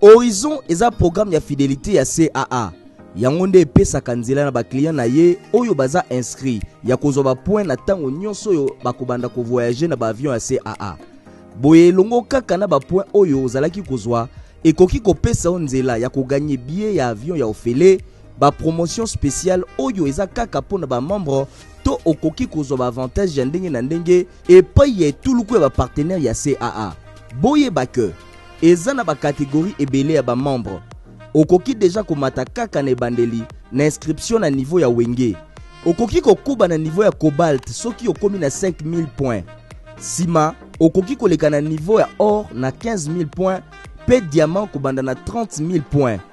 Horizon eza programme ya fidélité ya CAA. Yango nde epesaka nzela na baklient na ye oyo baza inscrit ya kozwa ba point na ntango nyonso oyo bakobanda kovoyager na baavion ya CAA. Boye elongo kaka na ba point oyo ozalaki kozwa ekoki kopesa nzela ya koganye billet ya avion ya ofele, ba promotion spéciale oyo eza kaka pona ba membre to okoki kozwa ba avantage ya ndenge na ndenge epai ya etuluku ya ba partenaire ya CAA. Boye bake eza na ba catégorie ebele ya ba membre. Okoki deja komata kaka na ebandeli na inscription na niveau ya wenge. Okoki kokuba na niveau ya cobalt soki okomi na 5000 points. Sima okoki koleka na niveau ya or na 15000 points pe diamant kobanda na 30000 points.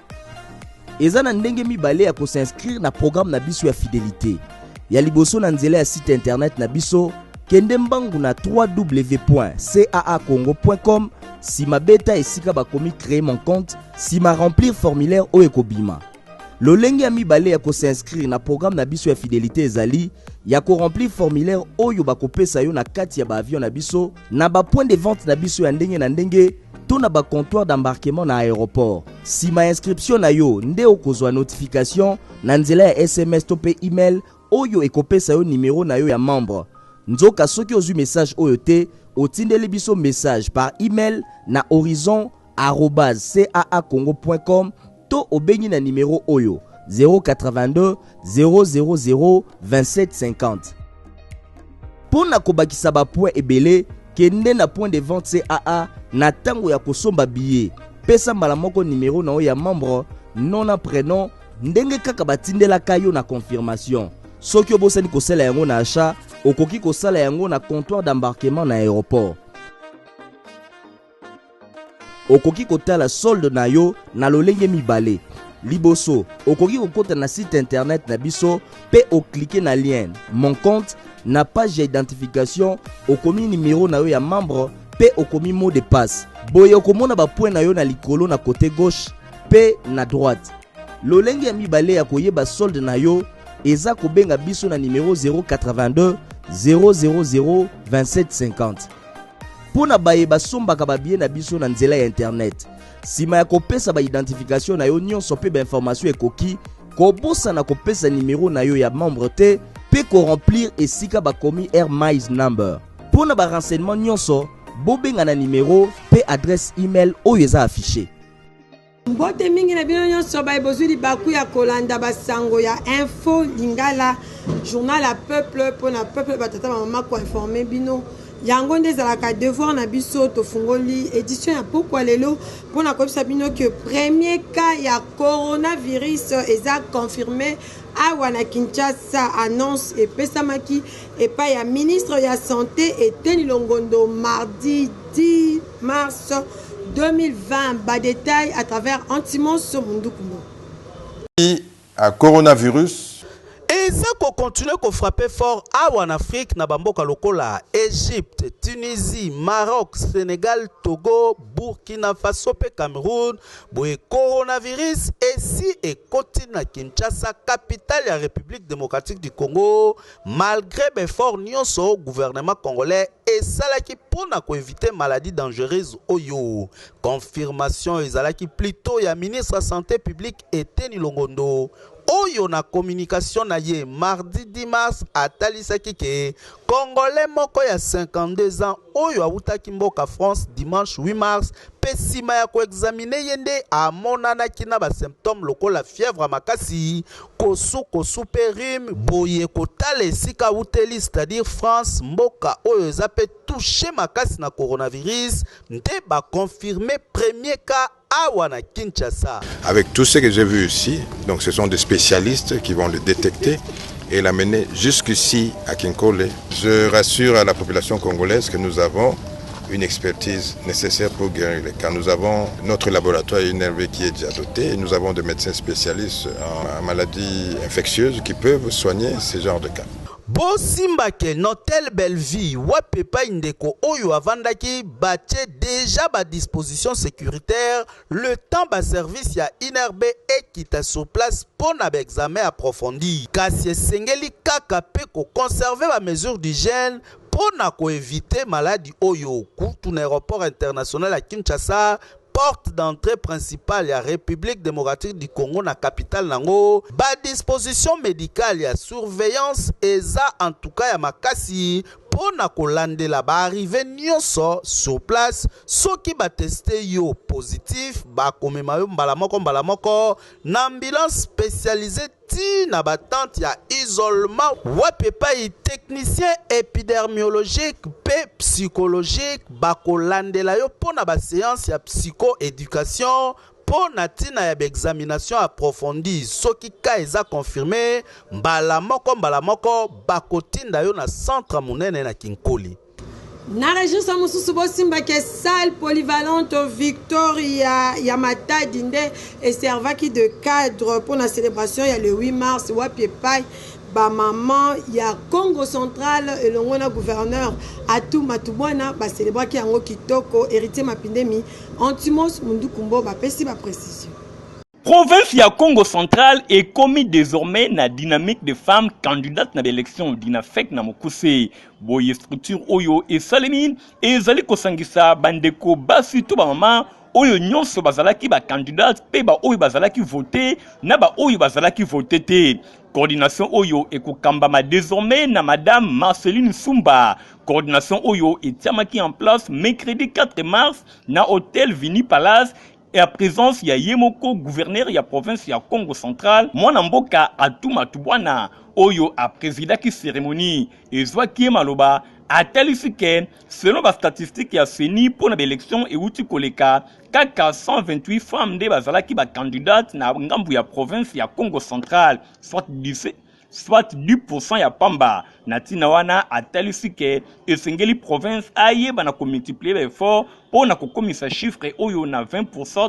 Eza na ndenge mibale ya ko s'inscrire na programme na biso ya fidélité. Ya liboso na nzela ya site internet na biso kende mbangu na www.caacongo.com. Sima beta esika bakomi créer mon compte, sima remplir formulaire o ekobima. Lolenge ya mibale ya ko s'inscrire na programme na biso ya fidélité ezali ya ko remplir formulaire oyo bakopesa yo na kati ya ba avion na biso na ba point de vente na biso ya ndenge na ndenge to na ba comptoir d'embarquement na aéroport. Sima inscription na yo nde okozwa notification na nzela ya SMS to pe email oyo ekopesa yo numéro na yo ya membre. Nzoka soki ozwi message oyo te otindeli biso message par email na horizon@caacongo.com to obengi na numéro oyo 082 000 2750. Pona kobakisa ba point ebele kende na point de vente CAA na tango ya kosomba billet. Pesa mbala moko numéro na oyo ya membre, nom na prénom, ndenge kaka batindelaka yo na confirmation. Soki obosani kosala yango na achat, okoki kosala yango na comptoir d'embarquement na aéroport. Okoki kotala solde na yo na lolenge mibale. Liboso, okoki kokota na site internet na biso pe okliquer na lien mon compte na page d'identification okomi numéro na yo ya membre pe okomi mot de passe. Boye okomona ba point na yo na likolo na côté gauche pe na droite. Lolenge ya mibale ya koyeba solde na yo eza kobenga biso na numéro 082 000 2750. Pona baye basombaka babie na biso na nzela ya internet. Sima ya kopesa ba identification na yo nyonso pe ba information ekoki kobosa na kopesa numéro na yo ya membre te pe ko remplir esika bakomi Air Miles number. Pona ba renseignement nyonso bobenga na numéro pe adresse email oyo eza affiché. Mbote mingi na bino nyonso bozuli baku ya kolanda basango ya info lingala journal à peuple pona peuple batata mama ko informer bino yango nde ezalaka devoir na biso tofungoli édition ya pokwa lelo pona kobisa bino que premier cas ya coronavirus eza confirmé awa na Kinshasa. Annonce epesamaki epai ya ministre ya santé Eteni Longondo mardi 10 mars 2020. Bas détail à travers Antimos Mundukumo. À coronavirus. Et ça qu'on continue qu'on frapper fort en Afrique, na bamboka lokola, Égypte, Tunisie, Maroc, Sénégal, Togo, Burkina Faso, pe Cameroun, boye coronavirus, et si et continue na Kinshasa, capitale de la République démocratique du Congo, malgré l'effort nyonso gouvernement congolais et salaki pour éviter maladie dangereuse oyo. Confirmation ezalaki plutôt ya ministre de la santé publique Eteni Longondo. Oyo na communication na ye mardi 10 mars atalisaki ke Congolais moko ya 52 ans oyo awutaki mboka France dimanche 8 mars pe sima ya koexamine yende amonanaki na ba symptômes lokola fièvre makasi kosu pe rhume boye kotala esika awuteli c'est-à-dire France mboka oyo eza pe touché makasi na coronavirus nde ba confirmer premier cas à Kinshasa. Avec tout ce que j'ai vu ici, donc ce sont des spécialistes qui vont le détecter et l'amener jusqu'ici à Kinkole. Je rassure à la population congolaise que nous avons une expertise nécessaire pour guérir les cas. Nous avons notre laboratoire INRV qui est déjà doté et nous avons des médecins spécialistes en maladies infectieuses qui peuvent soigner ce genre de cas. Bosimbake Notel Belleville wapepa indeko oyo avandaki bache déjà ba disposition sécuritaire le temps ba service ya INRB ekita sur place pour na examen approfondi kasi esengeli kaka pe ko conserver ba mesure d'hygiène pour na ko éviter maladie oyo kutu na aéroport international à Kinshasa porte d'entrée principale ya République démocratique du Congo na capitale nango ba disposition médicale ya surveillance eza en tout cas ya makasi pona kolandela ba arrivé nyonso sur place soki ba testé yo positif ba komema yo mbala moko na ambulance spécialisée ti na batante ya isolement wapi epai technicien épidermiologique pe psychologique ba kolandela yo pona ba séance ya psycho-éducation pour natina ya examination approfondie soki ka eza confirmé mbala moko bakotinda yo na centre monene na Kinkoli. Na région Samususu bosimba ke salle polyvalente Victoria ya Matadi nde et servaki de cadre pour la célébration ya le 8 mars wapi epai ba maman ya Congo central elongo na gouverneur Atou Matubwana ba célébraki yango kitoko héritier Mapindemi Antimos Mundukumbo ba pesi ba précision. Province ya Congo central est commis désormais na dynamique de femmes candidates na l'élection d'Inafek na Mokuse. Boye structure oyo et salemi et zali kosangisa bandeko basi to ba maman oyo nyonso bazalaki ba candidate pe ba oyo bazalaki voter na ba oyo bazalaki voter te. Coordination oyo ekokambama désormais na madame Marceline Sumba. Coordination oyo etiamaki en place mercredi 4 mars na hôtel Vini Palace et à présence ya Yemoko gouverneur ya province ya Congo central mwana mboka Atou Matubwana oyo a présidaki cérémonie ezwaki maloba atalisi ke selon ba statistique ya CENI pour na élection et uti koleka kaka 128 femmes de bazalaki ba candidate na ngambu ya province ya Congo central soit 10% ya pamba natina wana atalisi ke esengeli province ayeba na ko multiplier effort pour na ko komisa chiffre oyo na 20%,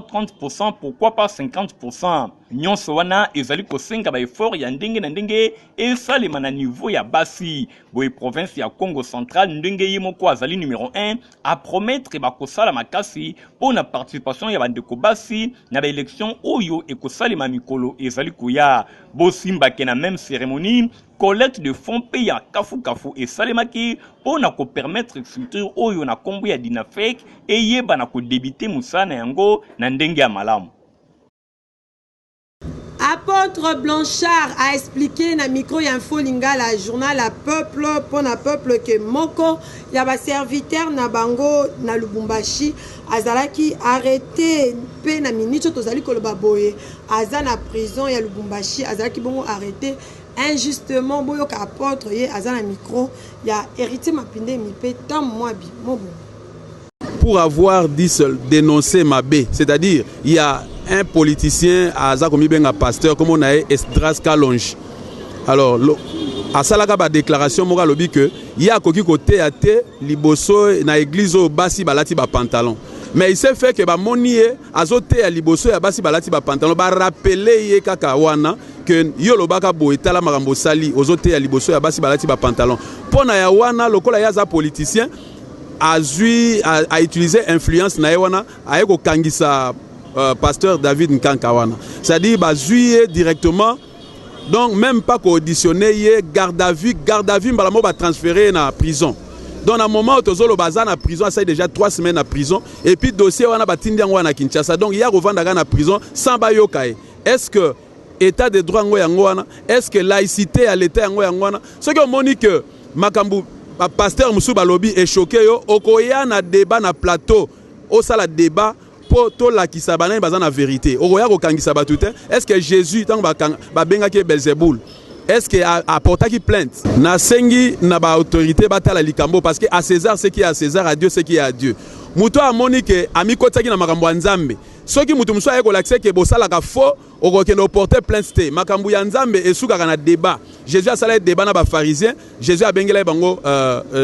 30%, pourquoi pas 50%. Nyonso wana ezali ko senga ba effort ya ndenge na ndenge esalema na niveau ya basi. Boye province ya Congo central ndenge yemoko azali numéro 1 a promettre ba kosala makasi pour na participation ya bandeko basi na ba élection oyo ekosalema mikolo ezali koya. Bo simba ke na même cérémonie collecte de fonds payants kafu et salemaki pour na ko permettre structure oyo na kombo ya Dinafek et yeba na ko débiter musana yango na ndenge ya malamu. Apôtre Blanchard a expliqué na micro info lingala journal à peuple pour na peuple que moko ya ba serviteur na bango na Lubumbashi azalaki arrêté pe na minute tozali koloba boye aza na prison ya Lubumbashi azalaki bongo arrêté injustement boyo ka apôtre ye aza na micro ya héritier Mapindemi pe tant moi bi mobo pour avoir dit seul dénoncé Mabé, c'est-à-dire il y a un politicien à Zakomibenga pasteur comme on a Esdras Kalonji. Alors à Salaka ba déclaration moral lobi que il y a koki côté à te liboso na église au basi balati ba pantalon. Mais il s'est fait que ba monie azote à liboso ya basi balati ba pantalon ba rappeler ye kaka wana que yolo baka boetala makambo sali ozote ya liboso ya basi balati ba pantalon. Pona ya wana lokola ya za politicien a utilisé influence na wana a eko kangisa pasteur David Nkankawana. C'est-à-dire bah directement donc même pas qu'auditionner garde à vue balamo ba transféré na prison. Donc à un moment tozolo bazana na prison ça déjà 3 semaines na prison et puis dossier wana batindi yango na Kinshasa. Donc il y a revendre na prison sans bayokae. Est-ce que état de droit ngo yango wana? Est-ce que laïcité à l'état yango yango wana? Ce que moni que makambu pasteur Moussouba Lobi est choqué yo okoya na débat na plateau au sala débat pour to la kisabana bazana na vérité okoya ko kangisa batute. Est-ce que Jésus tant ba benga ke Belzéboul est-ce que apporta qui plainte na sengi na ba autorité batala likambo parce que à César ce qui est à César, à Dieu ce qui est à Dieu. Muto a monique ami kotaki na makambo nzambe soki mutu muso ayeko l'accès ke bosala ka faux okokende porter plainte te makambo ya nzambe esuka na débat. Jésus a salé débat na ba pharisien, Jésus a bengela bango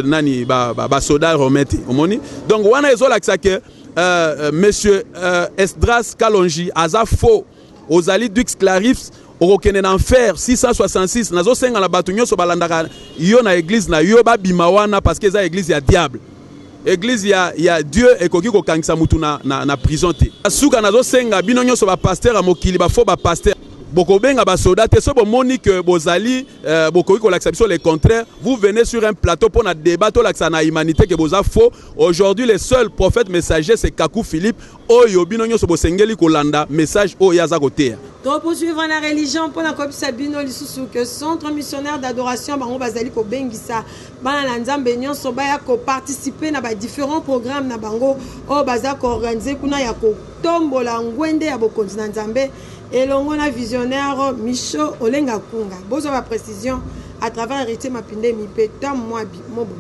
nani ba soda romete omoni. Donc wana ezo l'accès ke monsieur Esdras Kalonji aza faux aux ali Dux Clarifs okokende na enfer 666 nazo senga na batu nyonso balandaka yo na église na yo ba bimawana parce que za église ya diable. Église ya Dieu ekoki ko kangisa mutu na prison te. Asuka nazo senga bino nyonso ba pasteur a mokili ba faux ba pasteur. bokobenga basoda te so bomoni que bozali bokoki kolakisa biso le contraire, vous venez sur un plateau pour un débat tolakisa na humanité que boza faux. Aujourd'hui le seul prophète messager c'est Kakou Philippe oyo bino nyonso bosengeli kolanda message oyo aza koteya. To poursuivre la religion pour la kopisa bino lisusu que centre missionnaire d'adoration bango bazali ko bengisa bana na nzambe nyonso baya ko participer na ba différents programmes na bango o baza ko organiser kuna ya ko tombola ngwende ya bokonzi na nzambe elongo na visionnaire Micho Olenga Kunga. Bozo ba précision à travers héritier mapinde mi petam moi mobo.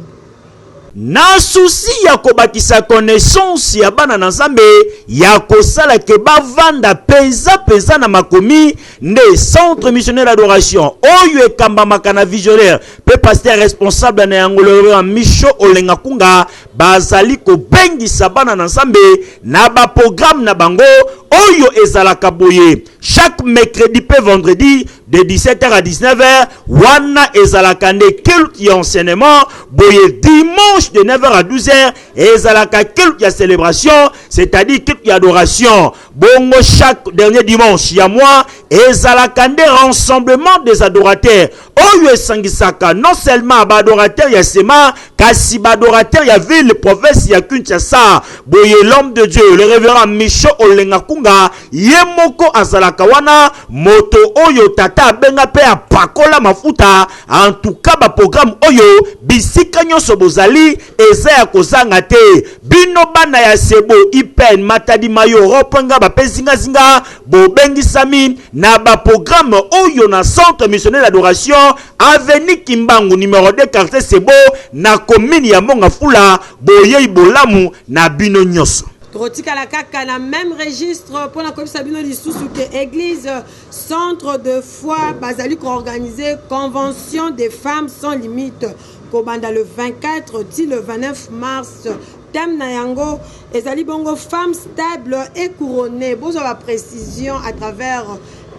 Na souci ya kobakisa connaissance ya bana na nzambe ya kosala ke bavanda peza na makomi nde centre missionnaire d'adoration oyo ekambamaka na visionnaire pe pasteur responsable na yangolero Micho Olenga Kunga bazali kobengisa bana na nzambe na ba programme na bango oyo ezalaka boye chaque mercredi pe vendredi de 17h à 19h wana ezalaka nde culte ya enseignement boye dimanche de 9h à 12h ezalaka culte ya célébration c'est-à-dire culte ya adoration bongo chaque dernier dimanche ya mois ezalaka nde rassemblement des adorateurs oyo esangisaka non seulement ba adorateurs ya sema kasi ba adorateurs ya ville province ya Kinshasa boye l'homme de Dieu le révérend Micho Olenga Kunga yemoko azalaka wana moto oyo tata benga pe apakola mafuta en tout cas ba programme oyo bisika nyonso bozali eza ya kozanga te bino bana ya sebo ipen matadi mayo ropenga ba pezinga zinga bo bengisami na ba programme oyo na centre missionnaire d'adoration avenue Kimbangu numéro 2 quartier Sebo na commune ya Mongafula boye bolamu na bino nyonso. Trotika la kaka na même registre pour la komisa bino lisusu que église centre de foi bazali ko organiser convention des femmes sans limite kobanda le 24 ti le 29 mars thème na yango ezali bongo femme stable et couronnée bozo la précision à travers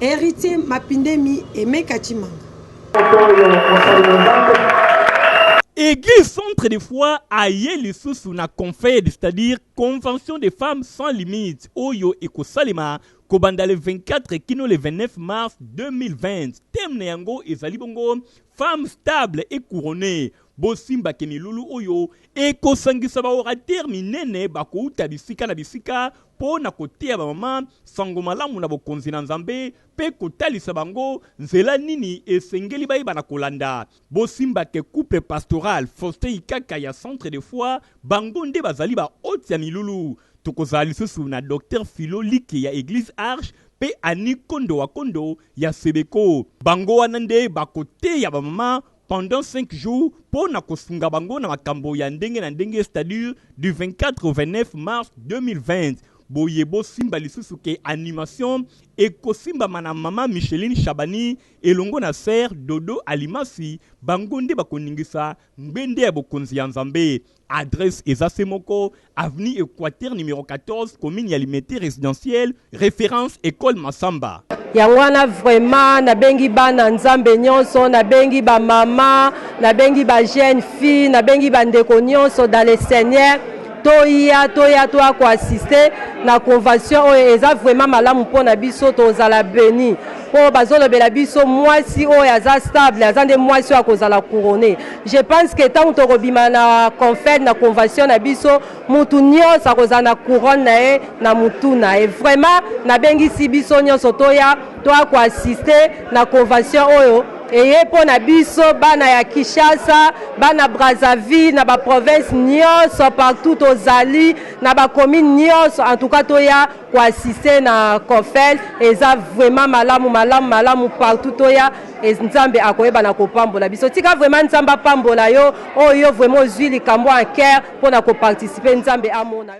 héritier mapindemi et mekachima. Église centre de foi aye lisusu na confède, c'est-à-dire convention des femmes sans limite oyo ekosalema kobanda le 24 kino le 29 mars 2020 thème na yango ezali bongo femme stable et couronnée bosimba ke milulu oyo ekosangisa baorateur minene bakouta bisika na bisika po na koteya bamama sango malamu na bokonzi na nzambe pe kotalisa bango nzela nini esengeli bayeba na kolanda bosimba ke couple pastoral Faustin Ikaka ya centre de foi bango nde bazali ba hoti ya milulu tokozala lisusu na docteur Philo Liki ya église Arche pe Ani Kondo wa Kondo ya Sebeko bango wana nde bakoteya bamama pendant 5 jours pour na kosunga bango na makambo ya ndenge na ndenge c'est-à-dire du 24 au 29 mars 2020 boyebo simba lisusu ke animation ekosimba mana mama Micheline Chabani elongo na sœur Dodo Alimasi bango nde bakoningisa mbende ya bokonzi ya nzambe adresse ezase moko avenue Équateur numéro 14 commune ya Limete résidentielle référence école Masamba yangwana vraiment na bengi bana nzambe nyonso na bengi ba mama na bengi ba jeune fille na bengi ba ndeko nyonso dans le Seigneur toya ko assister na convention oyo eza vraiment malamu mpona biso tozala béni po bazolobela biso mwasi oyo aza stable aza nde mwasi oyo akozala couronné. Je pense que tant tokobima na conférence na convention na biso mutu nyonso akozala na couronne na ye na mutu na ye vraiment nabengisi biso nyonso toya ko assister na convention oyo eye po na biso bana ya Kinshasa bana Brazzaville na ba province nyonso partout tozali na ba commune nyonso en tout cas toya ko assister na conférence eza vraiment malamu partout toya nzambe akoyeba na kopambola biso tika vraiment nzamba pambola yo oyo vraiment ozwi likambo en cœur po na ko participer nzambe amona